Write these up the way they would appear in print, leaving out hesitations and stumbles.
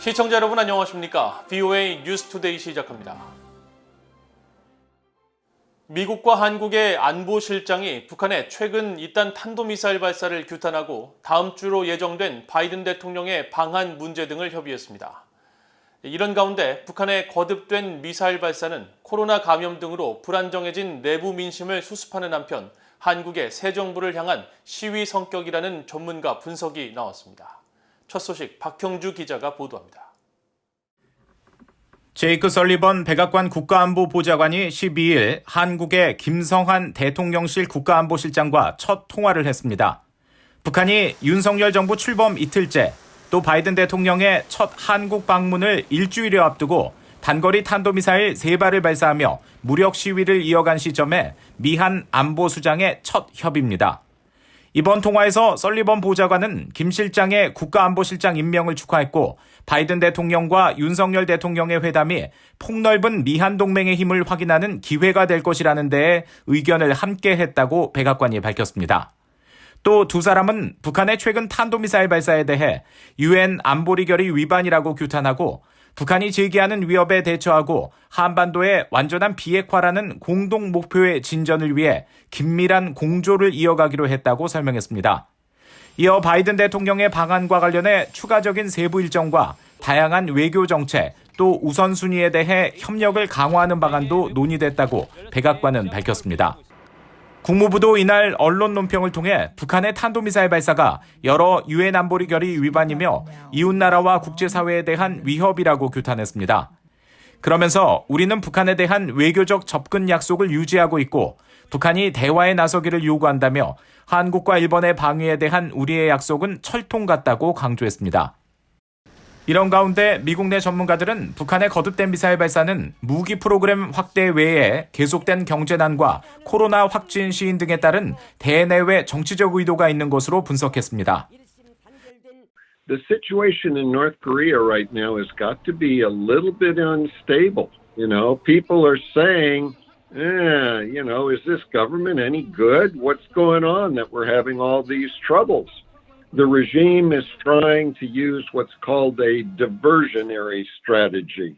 시청자 여러분 안녕하십니까? VOA 뉴스투데이 시작합니다. 미국과 한국의 안보실장이 북한의 최근 잇단 탄도미사일 발사를 규탄하고 다음 주로 예정된 바이든 대통령의 방한 문제 등을 협의했습니다. 이런 가운데 북한의 거듭된 미사일 발사는 코로나 감염 등으로 불안정해진 내부 민심을 수습하는 한편 한국의 새 정부를 향한 시위 성격이라는 전문가 분석이 나왔습니다. 첫 소식 박형주 기자가 보도합니다. 제이크 설리번 백악관 국가안보보좌관이 12일 한국의 김성한 대통령실 국가안보실장과 첫 통화를 했습니다. 북한이 윤석열 정부 출범 이틀째, 또 바이든 대통령의 첫 한국 방문을 일주일여 앞두고 단거리 탄도미사일 3발을 발사하며 무력 시위를 이어간 시점에 미한 안보수장의 첫 협의입니다. 이번 통화에서 설리번 보좌관은 김 실장의 국가안보실장 임명을 축하했고 바이든 대통령과 윤석열 대통령의 회담이 폭넓은 미한 동맹의 힘을 확인하는 기회가 될 것이라는 데에 의견을 함께 했다고 백악관이 밝혔습니다. 또 두 사람은 북한의 최근 탄도미사일 발사에 대해 UN 안보리 결의 위반이라고 규탄하고 북한이 제기하는 위협에 대처하고 한반도의 완전한 비핵화라는 공동 목표의 진전을 위해 긴밀한 공조를 이어가기로 했다고 설명했습니다. 이어 바이든 대통령의 방한과 관련해 추가적인 세부 일정과 다양한 외교 정책, 또 우선순위에 대해 협력을 강화하는 방안도 논의됐다고 백악관은 밝혔습니다. 국무부도 이날 언론 논평을 통해 북한의 탄도미사일 발사가 여러 유엔 안보리 결의 위반이며 이웃나라와 국제사회에 대한 위협이라고 규탄했습니다. 그러면서 우리는 북한에 대한 외교적 접근 약속을 유지하고 있고 북한이 대화에 나서기를 요구한다며 한국과 일본의 방위에 대한 우리의 약속은 철통 같다고 강조했습니다. 이런 가운데 미국 내 전문가들은 북한의 거듭된 미사일 발사는 무기 프로그램 확대 외에 계속된 경제난과 코로나 확진 시인 등에 따른 대내외 정치적 의도가 있는 것으로 분석했습니다. The situation in North Korea right now has got to be a little bit unstable. People are saying, is this government any good? What's going on that we're having all these troubles? The regime is trying to use what's called a diversionary strategy.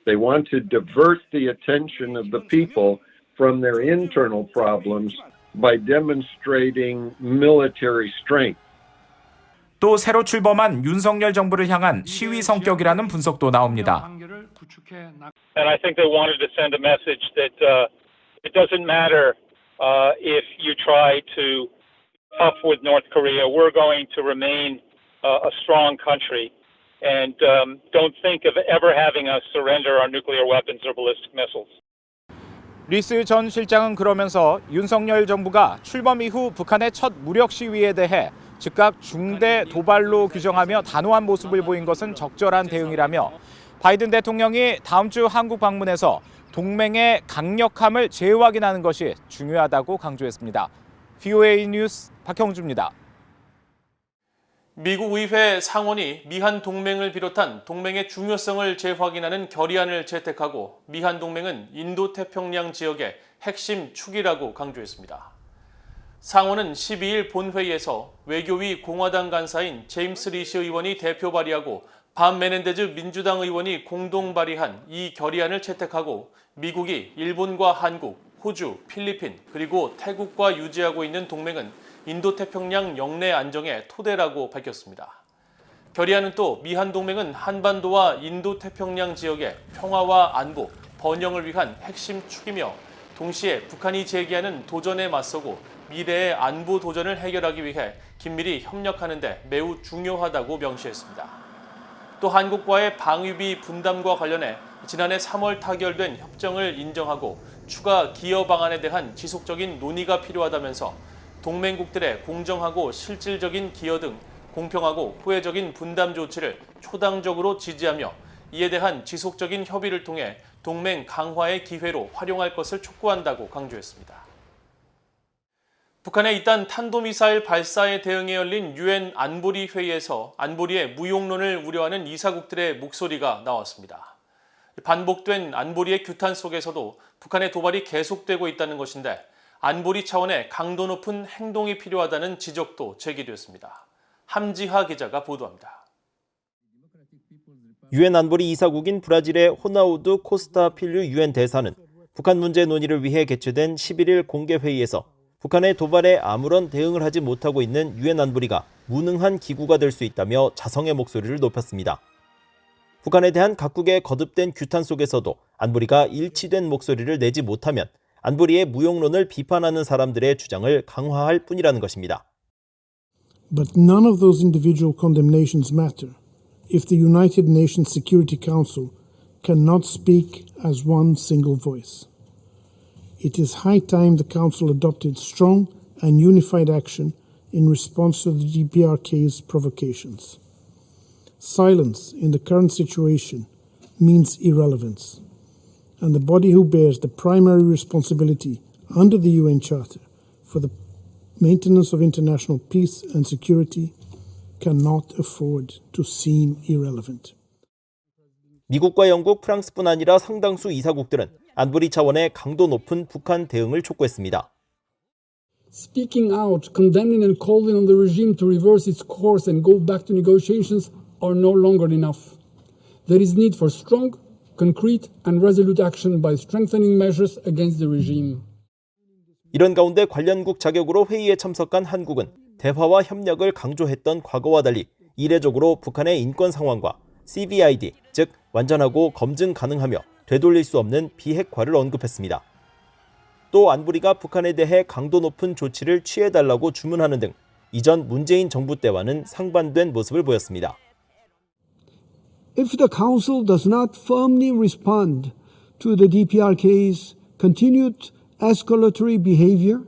They want to divert the attention of the people from their internal problems by demonstrating military strength. 또 새로 출범한 윤석열 정부를 향한 시위 성격이라는 분석도 나옵니다. And I think they wanted to send a message that it doesn't matter if you try to tough with North Korea. We're going to remain a strong country and don't think of ever having us surrender our nuclear weapons or ballistic missiles. 리스 전 실장은 그러면서 윤석열 정부가 출범 이후 북한의 첫 무력 시위에 대해 즉각 중대 도발로 규정하며 단호한 모습을 보인 것은 적절한 대응이라며 바이든 대통령이 다음 주 한국 방문에서 동맹의 강력함을 재확인하는 것이 중요하다고 강조했습니다. VOA 뉴스 박형주입니다. 미국 의회 상원이 미한 동맹을 비롯한 동맹의 중요성을 재확인하는 결의안을 채택하고 미한 동맹은 인도태평양 지역의 핵심 축이라고 강조했습니다. 상원은 12일 본회의에서 외교위 공화당 간사인 제임스 리시 의원이 대표 발의하고 반 메넨데즈 민주당 의원이 공동 발의한 이 결의안을 채택하고 미국이 일본과 한국, 호주, 필리핀, 그리고 태국과 유지하고 있는 동맹은 인도태평양 영내 안정의 토대라고 밝혔습니다. 결의안은 또 미한 동맹은 한반도와 인도태평양 지역의 평화와 안보, 번영을 위한 핵심 축이며 동시에 북한이 제기하는 도전에 맞서고 미래의 안보 도전을 해결하기 위해 긴밀히 협력하는 데 매우 중요하다고 명시했습니다. 또 한국과의 방위비 분담과 관련해 지난해 3월 타결된 협정을 인정하고 추가 기여 방안에 대한 지속적인 논의가 필요하다면서 동맹국들의 공정하고 실질적인 기여 등 공평하고 후회적인 분담 조치를 초당적으로 지지하며 이에 대한 지속적인 협의를 통해 동맹 강화의 기회로 활용할 것을 촉구한다고 강조했습니다. 북한의 잇단 탄도미사일 발사에 대응해 열린 유엔 안보리 회의에서 안보리의 무용론을 우려하는 이사국들의 목소리가 나왔습니다. 반복된 안보리의 규탄 속에서도 북한의 도발이 계속되고 있다는 것인데 안보리 차원의 강도 높은 행동이 필요하다는 지적도 제기됐습니다. 함지하 기자가 보도합니다. 유엔 안보리 이사국인 브라질의 호나우두 코스타 필류 유엔 대사는 북한 문제 논의를 위해 개최된 11일 공개 회의에서 북한의 도발에 아무런 대응을 하지 못하고 있는 유엔 안보리가 무능한 기구가 될 수 있다며 자성의 목소리를 높였습니다. 북한에 대한 각국의 거듭된 규탄 속에서도 안보리가 일치된 목소리를 내지 못하면 안보리의 무용론을 비판하는 사람들의 주장을 강화할 뿐이라는 것입니다. But none of those individual condemnations matter if the United Nations Security Council cannot speak as one single voice. It is high time the Council adopted strong and unified action in response to the DPRK's provocations. Silence in the current situation means irrelevance, and the body who bears the primary responsibility under the UN Charter for the maintenance of international peace and security cannot afford to seem irrelevant. 미국과 영국, 프랑스뿐 아니라 상당수 이사국들은 안보리 차원의 강도 높은 북한 대응을 촉구했습니다. Speaking out, condemning and calling on the regime to reverse its course and go back to negotiations are no longer enough. There is need for strong, concrete and resolute action by strengthening measures against the regime. 이런 가운데 관련국 자격으로 회의에 참석한 한국은 대화와 협력을 강조했던 과거와 달리 이례적으로 북한의 인권 상황과 CVID, 즉 완전하고 검증 가능하며 되돌릴 수 없는 비핵화를 언급했습니다. 또 안보리가 북한에 대해 강도 높은 조치를 취해달라고 주문하는 등 이전 문재인 정부 때와는 상반된 모습을 보였습니다. If the Council does not firmly respond to the DPRK's continued escalatory behavior,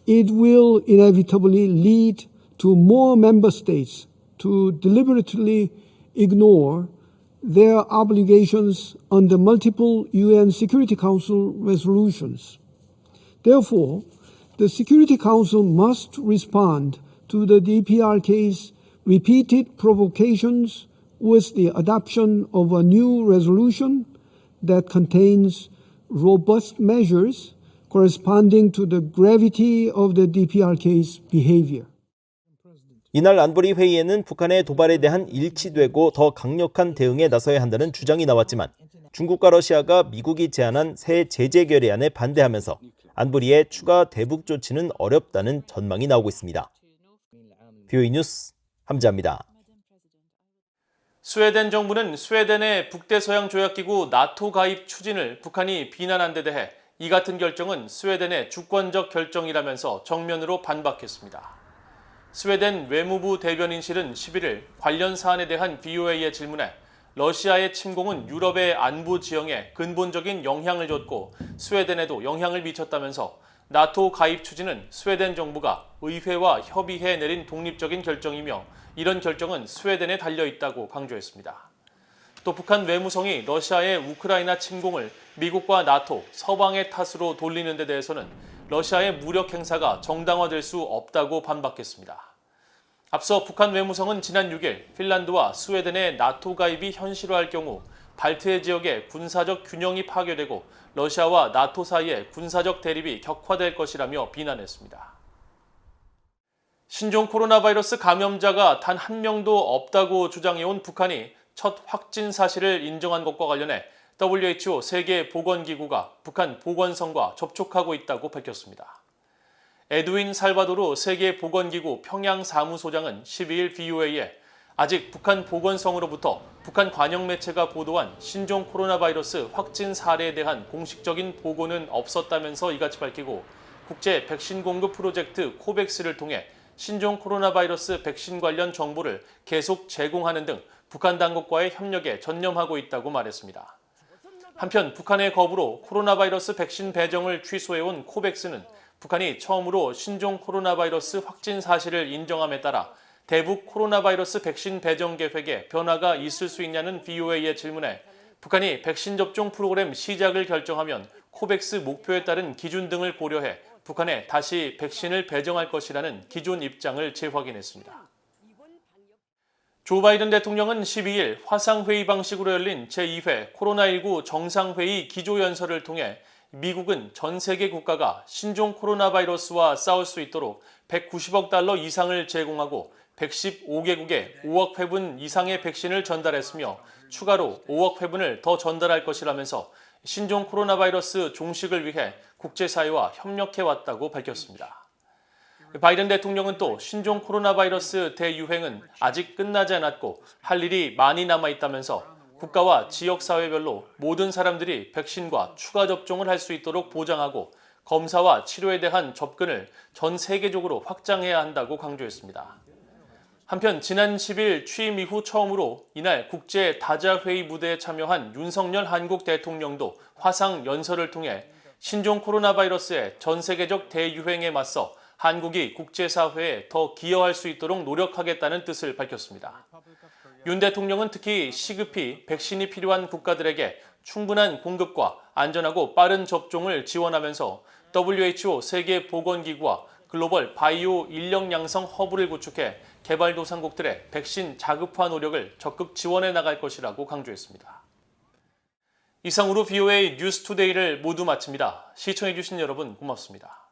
it will inevitably lead to more member states to deliberately ignore their obligations under multiple UN Security Council resolutions. Therefore, the Security Council must respond to the DPRK's repeated provocations with the adoption of a new resolution that contains robust measures corresponding to the gravity of the DPRK's behavior. 이날 안보리 회의에는 북한의 도발에 대한 일치되고 더 강력한 대응에 나서야 한다는 주장이 나왔지만 중국과 러시아가 미국이 제안한 새 제재 결의안에 반대하면서 안보리의 추가 대북 조치는 어렵다는 전망이 나오고 있습니다. VOA 뉴스 함지아입니다. 스웨덴 정부는 스웨덴의 북대서양 조약기구 나토 가입 추진을 북한이 비난한 데 대해 이 같은 결정은 스웨덴의 주권적 결정이라면서 정면으로 반박했습니다. 스웨덴 외무부 대변인실은 11일 관련 사안에 대한 VOA의 질문에 러시아의 침공은 유럽의 안보 지형에 근본적인 영향을 줬고 스웨덴에도 영향을 미쳤다면서 나토 가입 추진은 스웨덴 정부가 의회와 협의해 내린 독립적인 결정이며 이런 결정은 스웨덴에 달려있다고 강조했습니다. 또 북한 외무성이 러시아의 우크라이나 침공을 미국과 나토, 서방의 탓으로 돌리는 데 대해서는 러시아의 무력 행사가 정당화될 수 없다고 반박했습니다. 앞서 북한 외무성은 지난 6일 핀란드와 스웨덴의 나토 가입이 현실화할 경우 발트해 지역의 군사적 균형이 파괴되고 러시아와 나토 사이의 군사적 대립이 격화될 것이라며 비난했습니다. 신종 코로나 바이러스 감염자가 단 한 명도 없다고 주장해온 북한이 첫 확진 사실을 인정한 것과 관련해 WHO 세계보건기구가 북한 보건성과 접촉하고 있다고 밝혔습니다. 에드윈 살바도르 세계보건기구 평양사무소장은 12일 VOA에 아직 북한 보건성으로부터 북한 관영 매체가 보도한 신종 코로나 바이러스 확진 사례에 대한 공식적인 보고는 없었다면서 이같이 밝히고 국제 백신 공급 프로젝트 코백스를 통해 신종 코로나 바이러스 백신 관련 정보를 계속 제공하는 등 북한 당국과의 협력에 전념하고 있다고 말했습니다. 한편 북한의 거부로 코로나 바이러스 백신 배정을 취소해온 코백스는 북한이 처음으로 신종 코로나 바이러스 확진 사실을 인정함에 따라 대북 코로나 바이러스 백신 배정 계획에 변화가 있을 수 있냐는 VOA의 질문에 북한이 백신 접종 프로그램 시작을 결정하면 코백스 목표에 따른 기준 등을 고려해 북한에 다시 백신을 배정할 것이라는 기존 입장을 재확인했습니다. 조 바이든 대통령은 12일 화상회의 방식으로 열린 제2회 코로나19 정상회의 기조연설을 통해 미국은 전 세계 국가가 신종 코로나 바이러스와 싸울 수 있도록 190억 달러 이상을 제공하고 115개국에 5억 회분 이상의 백신을 전달했으며 추가로 5억 회분을 더 전달할 것이라면서 신종 코로나 바이러스 종식을 위해 국제사회와 협력해왔다고 밝혔습니다. 바이든 대통령은 또 신종 코로나 바이러스 대유행은 아직 끝나지 않았고 할 일이 많이 남아있다면서 국가와 지역사회별로 모든 사람들이 백신과 추가 접종을 할 수 있도록 보장하고 검사와 치료에 대한 접근을 전 세계적으로 확장해야 한다고 강조했습니다. 한편 지난 10일 취임 이후 처음으로 이날 국제 다자회의 무대에 참여한 윤석열 한국 대통령도 화상 연설을 통해 신종 코로나 바이러스의 전 세계적 대유행에 맞서 한국이 국제사회에 더 기여할 수 있도록 노력하겠다는 뜻을 밝혔습니다. 윤 대통령은 특히 시급히 백신이 필요한 국가들에게 충분한 공급과 안전하고 빠른 접종을 지원하면서 WHO 세계보건기구와 글로벌 바이오 인력 양성 허브를 구축해 개발도상국들의 백신 자급화 노력을 적극 지원해 나갈 것이라고 강조했습니다. 이상으로 VOA 뉴스투데이를 모두 마칩니다. 시청해주신 여러분 고맙습니다.